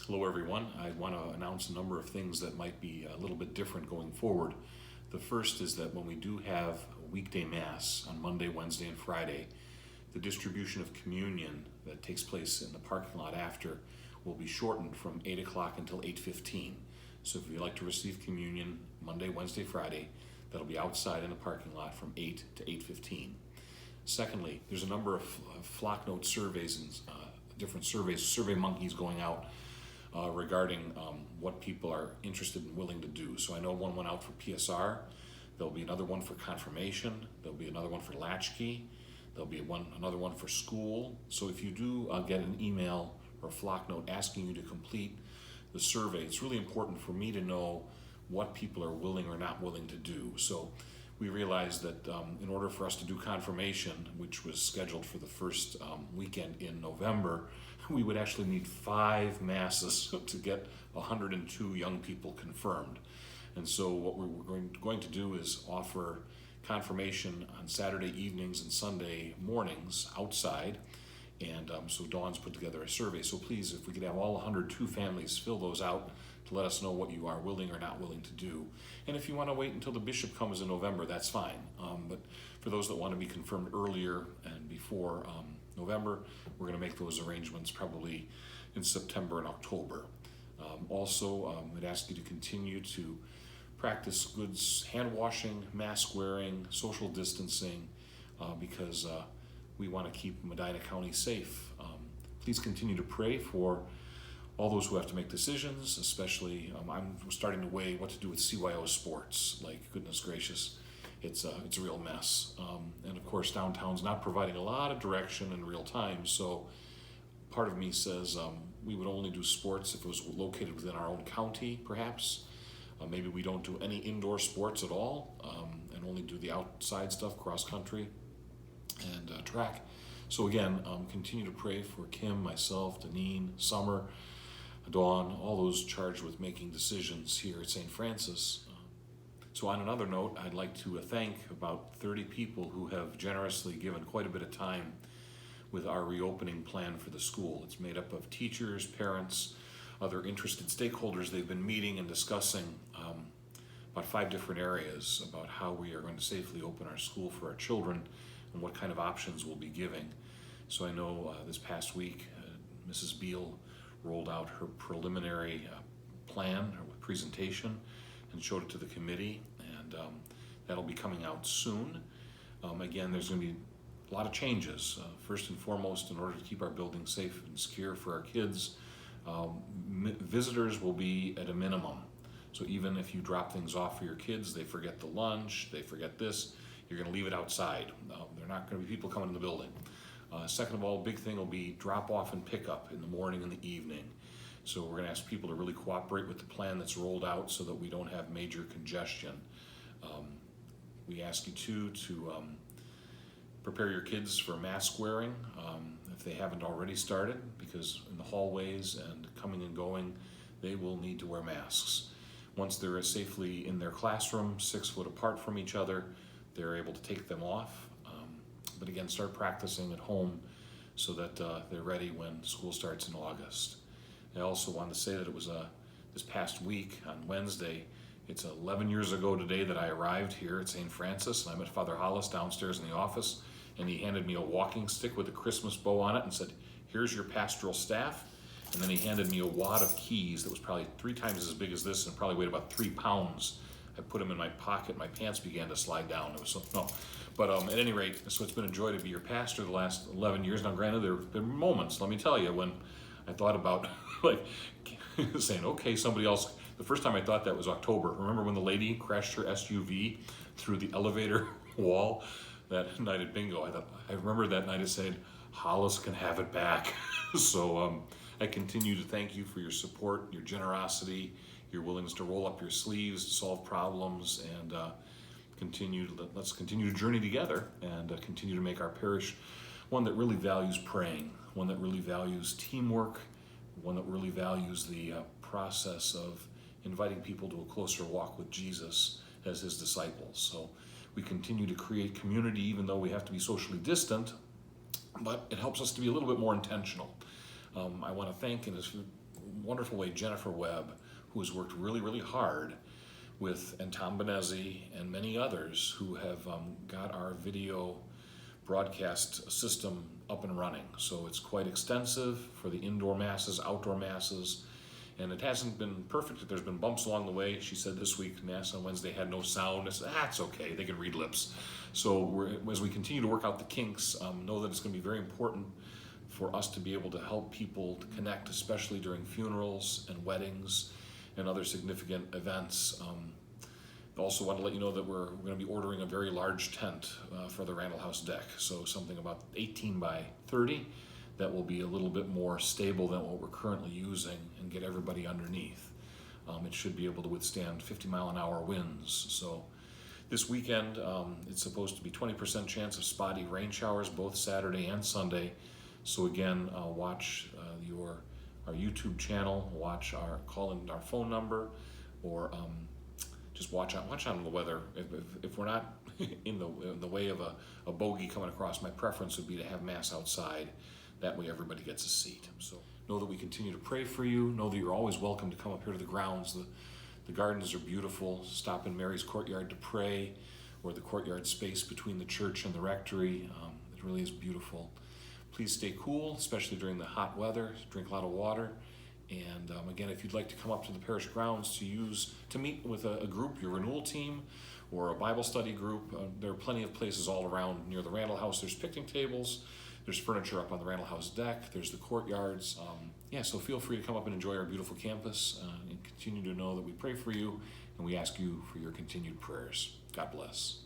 Hello everyone. I want to announce a number of things that might be a little bit different going forward. The first is that when we do have a weekday Mass on Monday, Wednesday, and Friday, the distribution of communion that takes place in the parking lot after will be shortened from 8 o'clock until 8:15. So if you'd like to receive communion Monday, Wednesday, Friday, that'll be outside in the parking lot from 8 to 8:15. Secondly, there's a number of flock note surveys and different surveys, survey monkeys going out regarding what people are interested and willing to do. So I know one went out for PSR, there'll be another one for confirmation, there'll be another one for latchkey, there'll be another one for school. So if you do get an email or a flock note asking you to complete the survey, it's really important for me to know what people are willing or not willing to do. So we realized that in order for us to do confirmation, which was scheduled for the first weekend in November, we would actually need 5 masses to get 102 young people confirmed. And so what we're going to do is offer confirmation on Saturday evenings and Sunday mornings outside. And so Dawn's put together a survey. So please, if we could have all 102 families fill those out to let us know what you are willing or not willing to do. And if you want to wait until the bishop comes in November, that's fine. But for those that want to be confirmed earlier and before November, we're going to make those arrangements probably in September and October. Also, I'd ask you to continue to practice good hand washing, mask wearing, social distancing, because we want to keep Medina County safe. Please continue to pray for all those who have to make decisions, especially I'm starting to weigh what to do with CYO sports. Like, goodness gracious, it's a real mess. And of course, downtown's not providing a lot of direction in real time. So part of me says we would only do sports if it was located within our own county, perhaps. Maybe we don't do any indoor sports at all and only do the outside stuff, cross country and track. So again, continue to pray for Kim, myself, Deneen, Summer, Dawn, all those charged with making decisions here at St. Francis. So on another note, I'd like to thank about 30 people who have generously given quite a bit of time with our reopening plan for the school. It's made up of teachers, parents, other interested stakeholders. They've been meeting and discussing about 5 different areas about how we are going to safely open our school for our children and what kind of options we'll be giving. So I know this past week, Mrs. Beal rolled out her preliminary plan or presentation and showed it to the committee, and that'll be coming out soon. Again, there's going to be a lot of changes. First and foremost, in order to keep our building safe and secure for our kids, visitors will be at a minimum. So even if you drop things off for your kids, they forget the lunch, they forget this, you're going to leave it outside. There are not going to be people coming in the building. Second of all, big thing will be drop off and pick up in the morning and the evening. So we're going to ask people to really cooperate with the plan that's rolled out so that we don't have major congestion. We ask you too to prepare your kids for mask wearing if they haven't already started, because in the hallways and coming and going, they will need to wear masks. Once they're safely in their classroom, 6 foot apart from each other, they're able to take them off. But again, start practicing at home so that they're ready when school starts in August. I also want to say that it was this past week on Wednesday, it's 11 years ago today that I arrived here at St. Francis, and I met Father Hollis downstairs in the office, and he handed me a walking stick with a Christmas bow on it and said, "Here's your pastoral staff." And then he handed me a wad of keys that was probably 3 times as big as this and probably weighed about 3 pounds. I put them in my pocket, my pants began to slide down. It was so, no. But at any rate, so it's been a joy to be your pastor the last 11 years. Now granted, there have been moments, let me tell you, when I thought about like saying, okay, somebody else. The first time I thought that was October. Remember when the lady crashed her SUV through the elevator wall that night at bingo? I remember that night I said, Hollis can have it back. So I continue to thank you for your support, your generosity, your willingness to roll up your sleeves, to solve problems, and let's continue to journey together and continue to make our parish one that really values praying, one that really values teamwork, one that really values the process of inviting people to a closer walk with Jesus as his disciples. So we continue to create community even though we have to be socially distant, but it helps us to be a little bit more intentional. I want to thank, and as wonderful way Jennifer Webb, who has worked really, really hard and Tom Benezzi and many others who have got our video broadcast system up and running. So it's quite extensive for the indoor masses, outdoor masses, and it hasn't been perfect. There's been bumps along the way. She said this week Mass on Wednesday had no sound. I said, it's okay, they can read lips. So as we continue to work out the kinks, know that it's going to be very important for us to be able to help people to connect, especially during funerals and weddings and other significant events. I also want to let you know that we're going to be ordering a very large tent for the Randall House deck. So something about 18 by 30 that will be a little bit more stable than what we're currently using and get everybody underneath. It should be able to withstand 50-mile-an-hour winds. So this weekend, it's supposed to be 20% chance of spotty rain showers both Saturday and Sunday. So again, watch our YouTube channel, call in our phone number, or just watch on the weather. If we're not in the way of a bogey coming across, my preference would be to have Mass outside. That way everybody gets a seat. So know that we continue to pray for you. Know that you're always welcome to come up here to the grounds. The gardens are beautiful. Stop in Mary's courtyard to pray, or the courtyard space between the church and the rectory. It really is beautiful. Please stay cool, especially during the hot weather. Drink a lot of water. And again, if you'd like to come up to the parish grounds to meet with a group, your renewal team, or a Bible study group, there are plenty of places all around near the Randall House. There's picnic tables, there's furniture up on the Randall House deck, there's the courtyards. So feel free to come up and enjoy our beautiful campus, and continue to know that we pray for you, and we ask you for your continued prayers. God bless.